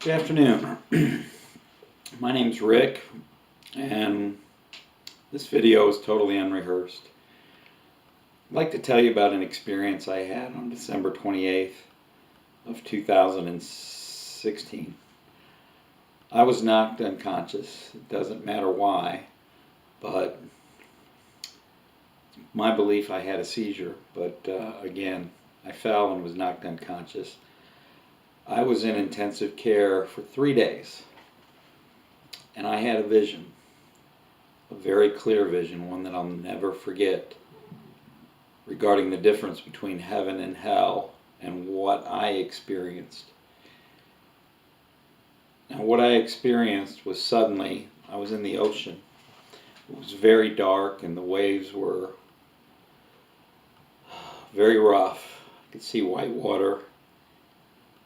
Good afternoon. My name's Rick, and this video is totally unrehearsed. I'd like to tell you about an experience I had on December 28th of 2016. I was knocked unconscious. It doesn't matter why, but my belief I had a seizure, but again, I fell and was knocked unconscious. I was in intensive care for 3 days, and I had a vision, a very clear vision, one that I'll never forget, regarding the difference between heaven and hell and what I experienced. Now, what I experienced was suddenly I was in the ocean. It was very dark and the waves were very rough. I could see white water,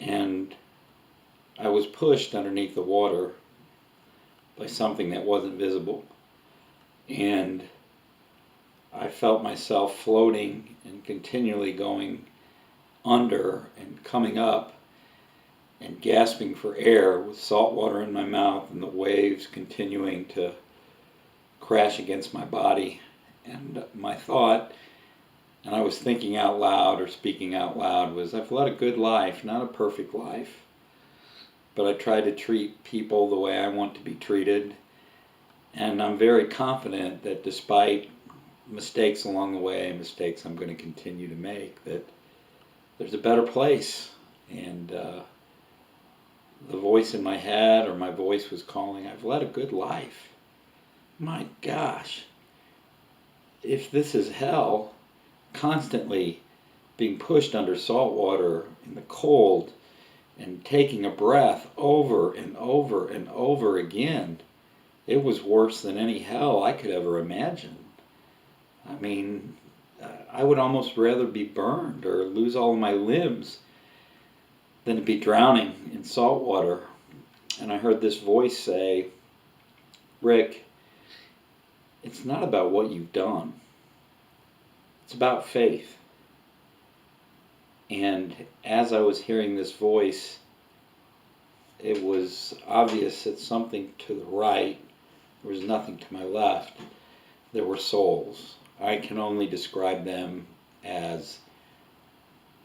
and I was pushed underneath the water by something that wasn't visible, and I felt myself floating and continually going under and coming up and gasping for air with salt water in my mouth and the waves continuing to crash against my body. And my thought, and I was thinking out loud or speaking out loud, was I've led a good life, not a perfect life, but I try to treat people the way I want to be treated. And I'm very confident that despite mistakes along the way, mistakes I'm going to continue to make, that there's a better place. And the voice in my head, or my voice was calling, I've led a good life. My gosh, if this is hell, constantly being pushed under salt water in the cold and taking a breath over and over and over again, it was worse than any hell I could ever imagine. I mean, I would almost rather be burned or lose all of my limbs than to be drowning in salt water. And I heard this voice say, Rick, it's not about what you've done. It's about faith. And as I was hearing this voice, it was obvious that something to the right, there was nothing to my left. There were souls. I can only describe them as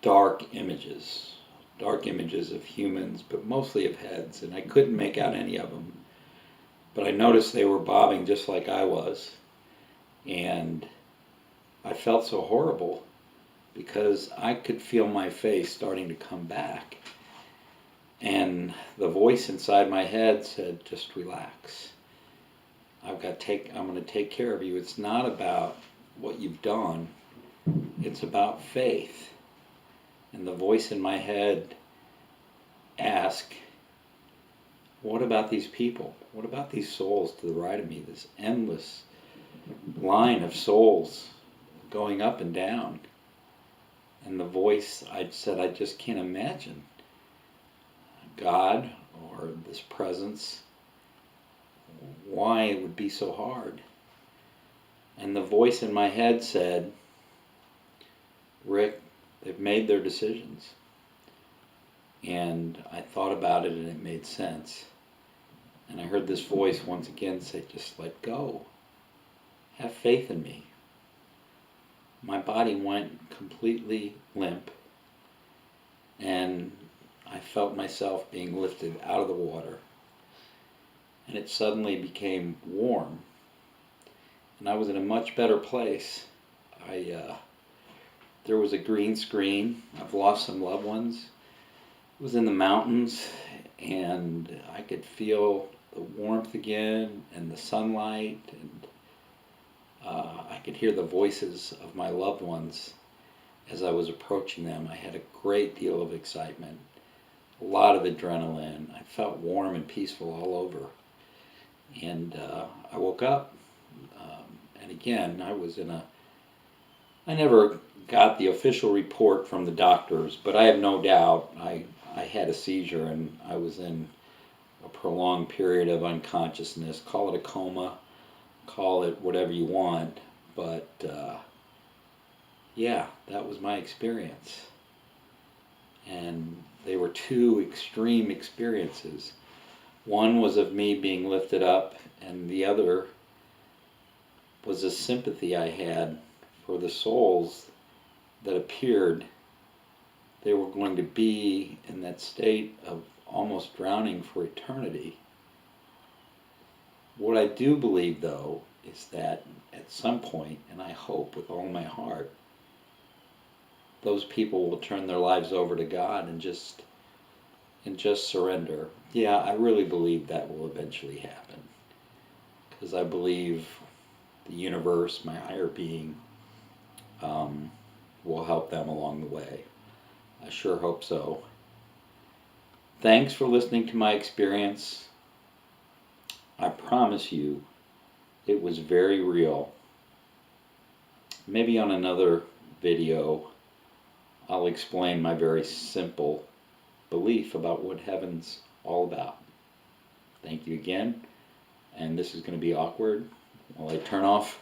dark images of humans, but mostly of heads, and I couldn't make out any of them. But I noticed they were bobbing just like I was, and I felt so horrible because I could feel my face starting to come back. And the voice inside my head said, just relax. I'm going to take care of you. It's not about what you've done. It's about faith. And the voice in my head asked, what about these people? What about these souls to the right of me? This endless line of souls going up and down. And the voice, I said, I just can't imagine God or this presence, why it would be so hard. And the voice in my head said, Rick, they've made their decisions. And I thought about it and it made sense. And I heard this voice once again say, just let go. Have faith in me. My body went completely limp, and I felt myself being lifted out of the water, and it suddenly became warm, and I was in a much better place. There was a green screen. I've lost some loved ones. It was in the mountains, and I could feel the warmth again and the sunlight, and I could hear the voices of my loved ones as I was approaching them. I had a great deal of excitement, a lot of adrenaline. I felt warm and peaceful all over. And I woke up, and again, I never got the official report from the doctors, but I have no doubt I had a seizure, and I was in a prolonged period of unconsciousness. Call it a coma, call it whatever you want, but yeah, that was my experience. And they were two extreme experiences. One was of me being lifted up, and the other was a sympathy I had for the souls that appeared. They were going to be in that state of almost drowning for eternity. What I do believe, though, is that at some point, and I hope with all my heart, those people will turn their lives over to God and just surrender. Yeah, I really believe that will eventually happen, because I believe the universe, my higher being, will help them along the way. I sure hope so. Thanks for listening to my experience. I promise you, it was very real. Maybe on another video, I'll explain my very simple belief about what heaven's all about. Thank you again, and this is going to be awkward while I turn off